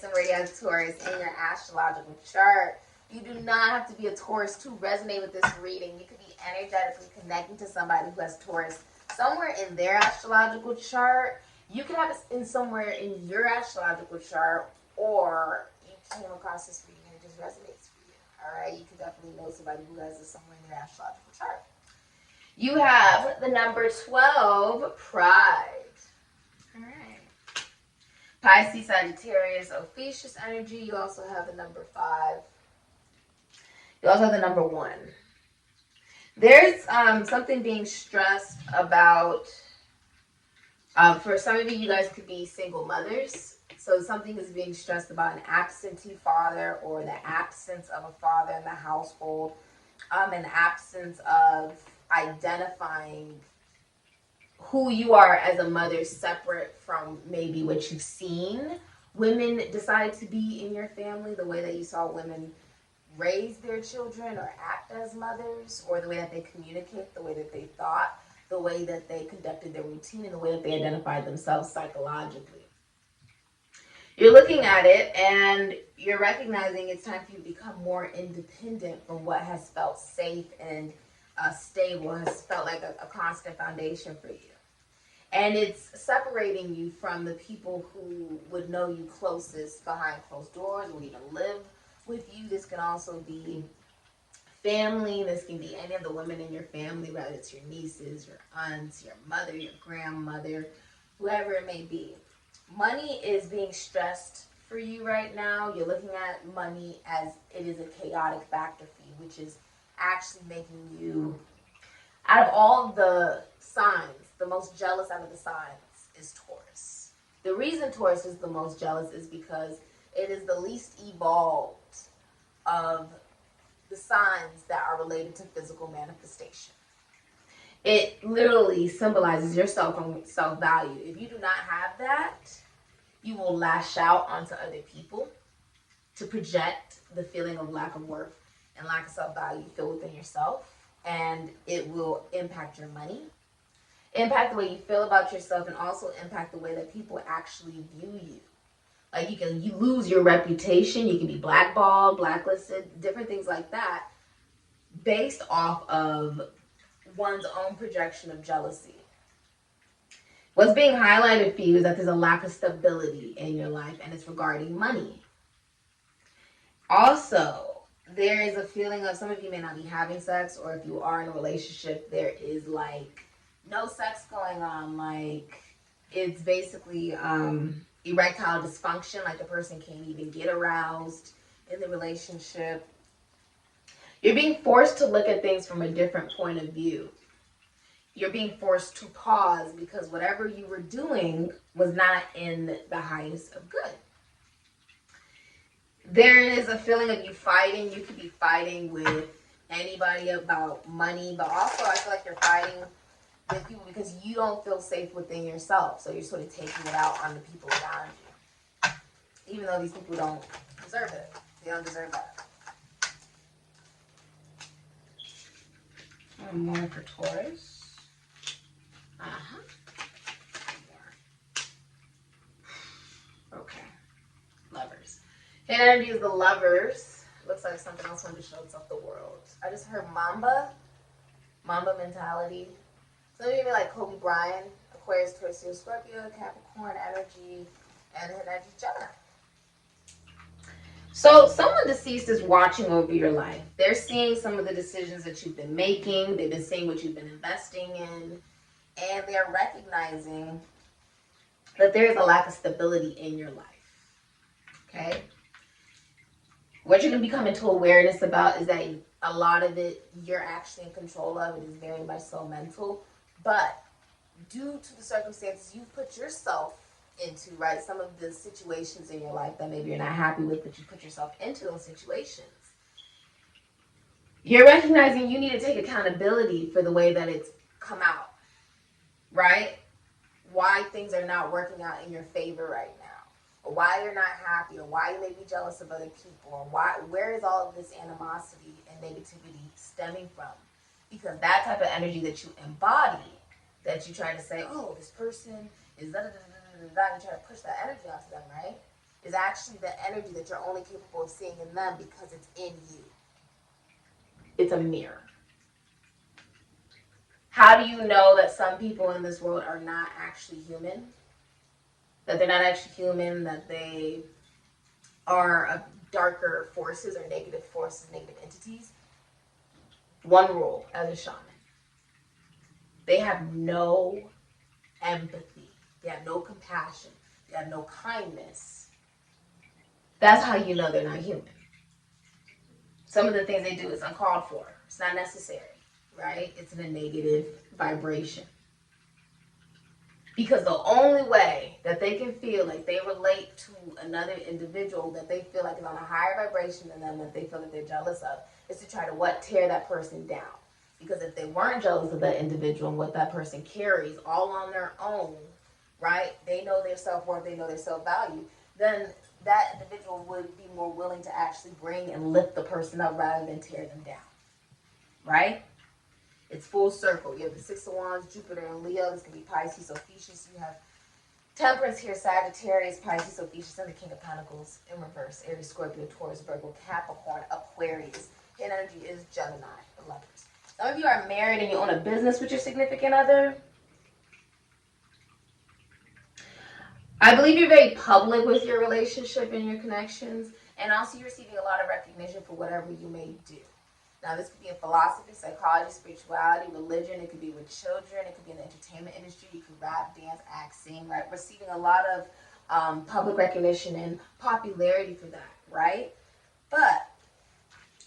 somebody has Taurus in your astrological chart. You do not have to be a Taurus to resonate with this reading. You could be energetically connecting to somebody who has Taurus somewhere in their astrological chart. You could have it in somewhere in your astrological chart, or you came across this reading and it just resonates for you. All right, you could definitely know somebody who has this somewhere in their astrological chart. You have the number 12, Pride. All right. Pisces, Sagittarius, Ophiuchus energy. You also have the number 5. You also have the number 1. There's something being stressed about. For some of you, you guys could be single mothers. So something is being stressed about an absentee father, or the absence of a father in the household. An absence of identifying who you are as a mother separate from maybe what you've seen women decide to be in your family, the way that you saw women raise their children or act as mothers, or the way that they communicate, the way that they thought, the way that they conducted their routine, and the way that they identified themselves psychologically. You're looking at it and you're recognizing it's time for you to become more independent from what has felt safe and stable, has felt like a constant foundation for you. And it's separating you from the people who would know you closest behind closed doors, or even live with you. This can also be family. This can be any of the women in your family, whether it's your nieces, your aunts, your mother, your grandmother, whoever it may be. Money is being stressed for you right now. You're looking at money as it is a chaotic factor for you, which is actually making you, out of all the signs, the most jealous out of the signs is Taurus. The reason Taurus is the most jealous is because it is the least evolved of the signs that are related to physical manifestation. It literally symbolizes your self-value. If you do not have that, you will lash out onto other people to project the feeling of lack of worth and lack of self-value you feel within yourself. And it will impact your money, impact the way you feel about yourself, and also impact the way that people actually view you. Like you lose your reputation, you can be blackballed, blacklisted, different things like that, based off of one's own projection of jealousy. What's being highlighted for you is that there's a lack of stability in your life, and it's regarding money. Also, there is a feeling of, some of you may not be having sex, or if you are in a relationship, there is like no sex going on. Like it's basically erectile dysfunction, like the person can't even get aroused in the relationship. You're being forced to look at things from a different point of view. You're being forced to pause because whatever you were doing was not in the highest of good. There is a feeling of you fighting. You could be fighting with anybody about money, but also I feel like you're fighting with people because you don't feel safe within yourself. So you're sort of taking it out on the people around you, even though these people don't deserve it. They don't deserve that. One more for Taurus. Okay. Lovers. Energy is the Lovers. Looks like something else wanted to show itself the world. I just heard Mamba mentality. Some of you may like Kobe Bryant, Aquarius, Taurus, Scorpio, Capricorn energy, and energy Gemini. So someone deceased is watching over your life. They're seeing some of the decisions that you've been making. They've been seeing what you've been investing in. And they're recognizing that there is a lack of stability in your life. Okay? What you're going to be coming to awareness about is that a lot of it you're actually in control of. It is very much so mental. But due to the circumstances you've put yourself into, right? Some of the situations in your life that maybe you're not happy with, but you put yourself into those situations. You're recognizing you need to take accountability for the way that it's come out. Right? Why things are not working out in your favor right now, or why you're not happy, or why you may be jealous of other people, or where is all of this animosity and negativity stemming from? Because that type of energy that you embody, that you try to say, oh, this person is da da da da da da, and you try to push that energy onto them, right? is actually the energy that you're only capable of seeing in them because it's in you. It's a mirror. How do you know that some people in this world are not actually human? That they're not actually human, that they are darker forces or negative forces, negative entities? One rule as a shaman. They have no empathy. They have no compassion. They have no kindness. That's how you know they're not human. Some of the things they do is uncalled for. It's not necessary, right? It's in a negative vibration. Because the only way that they can feel like they relate to another individual that they feel like is on a higher vibration than them, that they feel that they're jealous of, is to try to what? Tear that person down. Because if they weren't jealous of that individual and what that person carries all on their own, right? They know their self-worth, they know their self-value, then that individual would be more willing to actually bring and lift the person up rather than tear them down, right? It's full circle. You have the Six of Wands, Jupiter and Leo. This can be Pisces, Ophiuchus. You have Temperance here, Sagittarius, Pisces, Ophiuchus, and the King of Pentacles in reverse. Aries, Scorpio, Taurus, Virgo, Capricorn, Aquarius. Hidden energy is Gemini, the lovers. Some of you are married and you own a business with your significant other. I believe you're very public with your relationship and your connections, and also you're receiving a lot of recognition for whatever you may do. Now, this could be in philosophy, psychology, spirituality, religion. It could be with children. It could be in the entertainment industry. You could rap, dance, act, sing, right? Receiving a lot of public recognition and popularity for that, right? But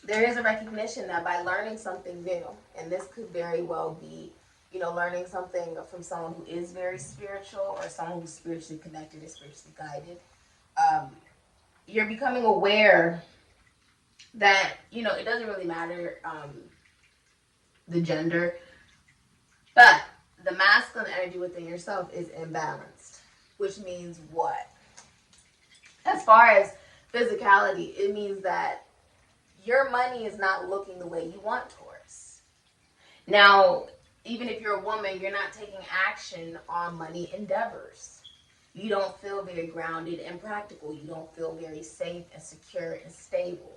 there is a recognition that by learning something new, and this could very well be, you know, learning something from someone who is very spiritual or someone who's spiritually connected or spiritually guided, you're becoming aware that, you know, it doesn't really matter the gender, but the masculine energy within yourself is imbalanced, which means what? As far as physicality, it means that your money is not looking the way you want, Taurus. Now, even if you're a woman, you're not taking action on money endeavors. You don't feel very grounded and practical. You don't feel very safe and secure and stable.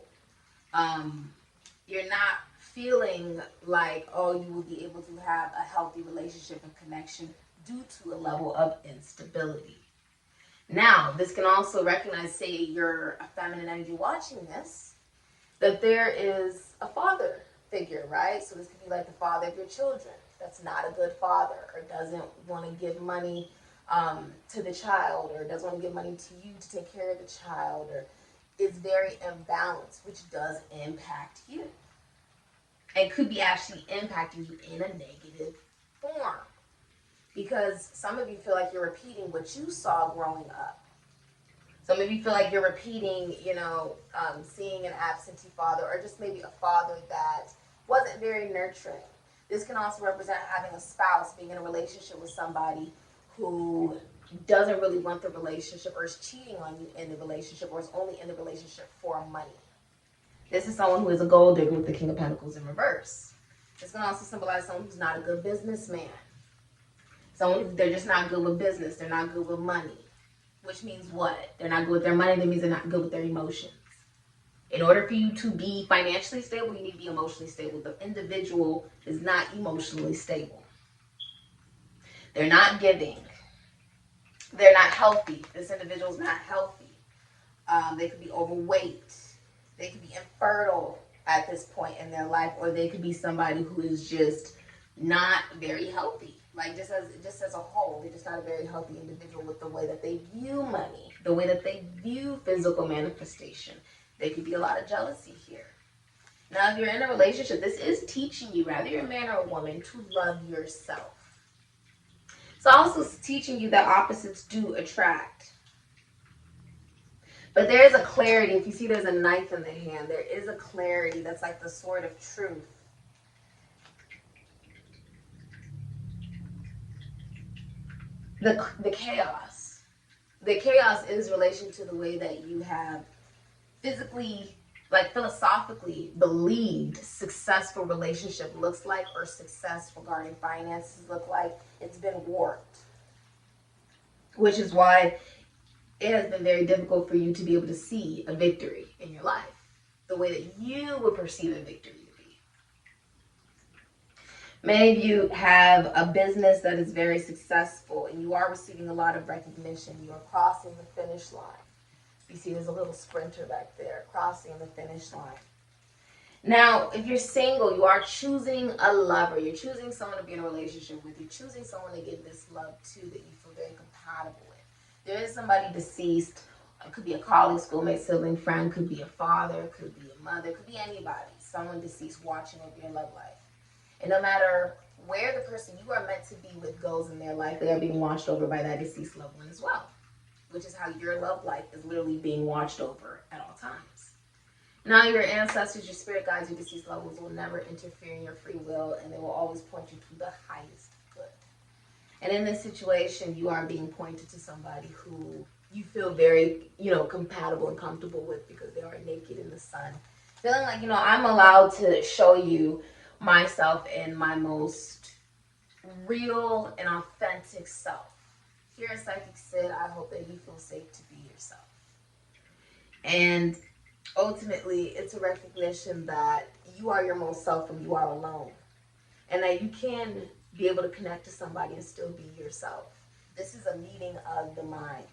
You're not feeling like, oh, you will be able to have a healthy relationship and connection due to a level of instability. Now, this can also recognize, say you're a feminine energy watching this, that there is a father figure, right? So this could be like the father of your children that's not a good father, or doesn't want to give money to the child, or doesn't want to give money to you to take care of the child, or is very imbalanced, which does impact you. And could be actually impacting you in a negative form. Because some of you feel like you're repeating what you saw growing up. Some of you feel like you're repeating, you know, seeing an absentee father, or just maybe a father that wasn't very nurturing. This can also represent having a spouse, being in a relationship with somebody who doesn't really want the relationship, or is cheating on you in the relationship, or is only in the relationship for money. This is someone who is a gold digger with the King of Pentacles in reverse. This can also symbolize someone who's not a good businessman. Someone, they're just not good with business. They're not good with money. Which means what? They're not good with their money. That means they're not good with their emotions. In order for you to be financially stable, you need to be emotionally stable. The individual is not emotionally stable. They're not giving. They're not healthy. This individual is not healthy. They could be overweight. They could be infertile at this point in their life, or they could be somebody who is just not very healthy. Like just as a whole, they're just not a very healthy individual with the way that they view money, the way that they view physical manifestation. There could be a lot of jealousy here. Now, if you're in a relationship, this is teaching you, whether you're a man or a woman, to love yourself. It's also teaching you that opposites do attract. But there is a clarity. If you see there's a knife in the hand, there is a clarity that's like the sword of truth. The chaos. The chaos is relation to the way that you have physically, like philosophically believed successful relationship looks like, or success regarding finances look like. It's been warped. Which is why it has been very difficult for you to be able to see a victory in your life the way that you would perceive a victory to be. Many of you have a business that is very successful and you are receiving a lot of recognition. You are crossing the finish line. You see there's a little sprinter back there crossing the finish line. Now, if you're single, you are choosing a lover. You're choosing someone to be in a relationship with. You're choosing someone to give this love to that you feel very compatible with. There is somebody deceased. It could be a colleague, schoolmate, sibling, friend. Could be a father. Could be a mother. Could be anybody. Someone deceased watching over your love life. And no matter where the person you are meant to be with goes in their life, they are being watched over by that deceased loved one as well. Which is how your love life is literally being watched over at all times. Now your ancestors, your spirit guides, your deceased loved ones will never interfere in your free will, and they will always point you to the highest good. And in this situation, you are being pointed to somebody who you feel very, compatible and comfortable with because they are naked in the sun. Feeling like, I'm allowed to show you myself in my most real and authentic self. Here at Sikiksyd, I hope that you feel safe to be yourself. And ultimately, it's a recognition that you are your most self and you are alone. And that you can be able to connect to somebody and still be yourself. This is a meeting of the minds.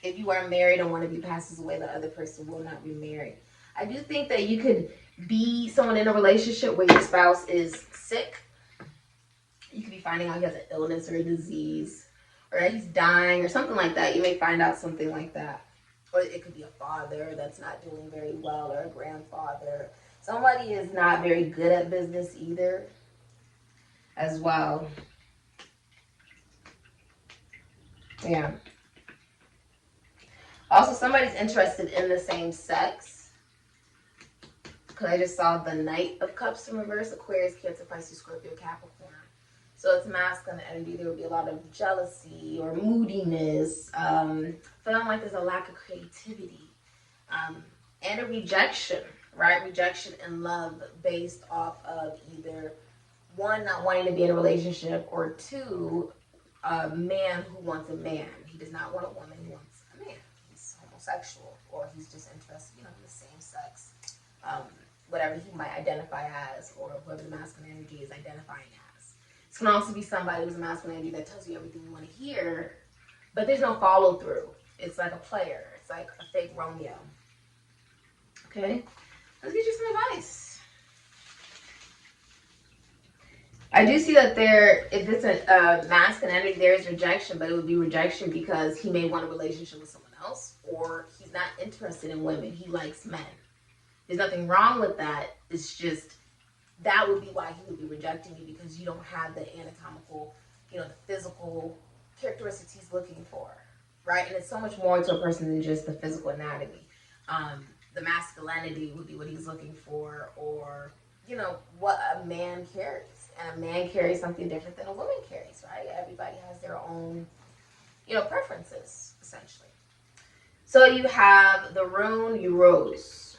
If you are married and one of you passes away, the other person will not be married. I do think that you could be someone in a relationship where your spouse is sick. You could be finding out he has an illness or a disease, or that he's dying or something like that. You may find out something like that. Or it could be a father that's not doing very well, or a grandfather. Somebody is not very good at business either, as well. Yeah. Also, somebody's interested in the same sex. Because I just saw the Knight of Cups in reverse. Aquarius, Cancer, Pisces, Scorpio, Capricorn. So it's masculine energy. There will be a lot of jealousy or moodiness. Feeling like there's a lack of creativity. And a rejection, right? Rejection in love based off of either, one, not wanting to be in a relationship, or two, a man who wants a man. He does not want a woman, he wants a man. He's homosexual, or he's just interested, in the same sex. Whatever he might identify as, or whoever the masculine energy is identifying as. This can also be somebody who's a masculine energy that tells you everything you want to hear, but there's no follow through. It's like a player. It's like a fake Romeo. Okay? Let's get you some advice. I do see that if it's a masculine energy, there is rejection, but it would be rejection because he may want a relationship with someone else, or he's not interested in women. He likes men. There's nothing wrong with that. It's just that would be why he would be rejecting you, because you don't have the anatomical, the physical characteristics he's looking for, right? And it's so much more to a person than just the physical anatomy. The masculinity would be what he's looking for, or, what a man carries. And a man carries something different than a woman carries, right? Everybody has their own, preferences, essentially. So you have the rune, you rose.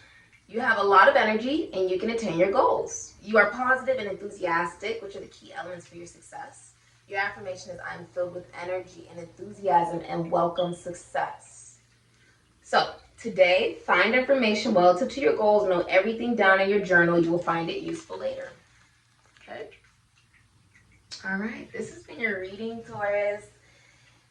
You have a lot of energy and you can attain your goals. You are positive and enthusiastic, which are the key elements for your success. Your affirmation is, I'm filled with energy and enthusiasm and welcome success. So today, find information relative to your goals. Note everything down in your journal. You will find it useful later. Okay? All right. This has been your reading, Taurus.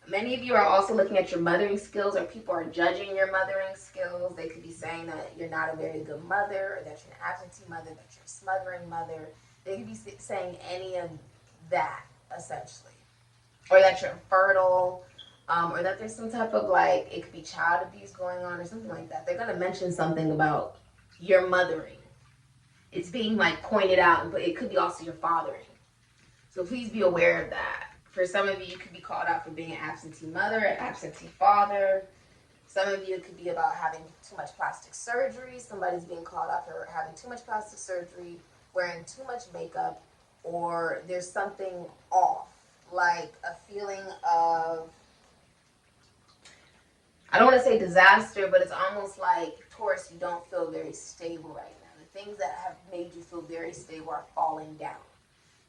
Many of you are also looking at your mothering skills, or people are judging your mothering skills. They could be saying that you're not a very good mother, or that you're an absentee mother, that you're a smothering mother. They could be saying any of that, essentially. Or that you're infertile, or that there's some type of, it could be child abuse going on or something like that. They're going to mention something about your mothering. It's being, pointed out, but it could be also your fathering. So please be aware of that. For some of you, you could be called out for being an absentee mother, an absentee father. Some of you, it could be about having too much plastic surgery. Somebody's being called out for having too much plastic surgery, wearing too much makeup, or there's something off, like a feeling of, I don't want to say disaster, but it's almost like, Taurus, you don't feel very stable right now. The things that have made you feel very stable are falling down.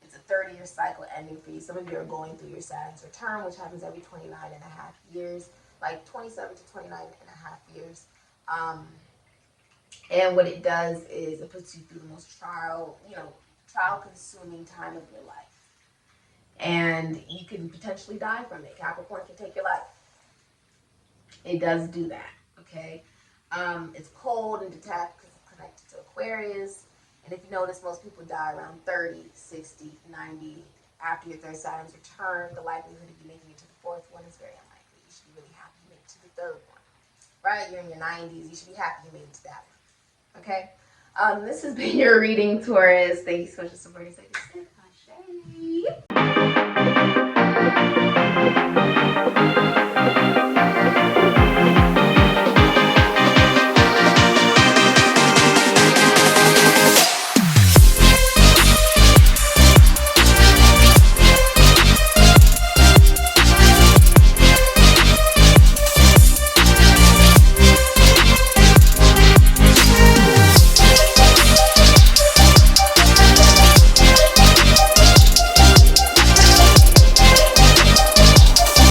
It's a 30-year cycle ending for you. Some of you are going through your Saturn's return, which happens every 29 and a half years. like 27 to 29 and a half years. And what it does is it puts you through the most trial consuming time of your life. And you can potentially die from it. Capricorn can take your life. It does do that, okay? It's cold and detached because it's connected to Aquarius. And if you notice, most people die around 30, 60, 90. After your third Saturn's return, the likelihood of you making it to the fourth one is very unlikely. You should be really happy you made it to the third one, right? You're in your 90s. You should be happy you made it to that one, okay? This has been your reading, Taurus. Thank you so much for supporting.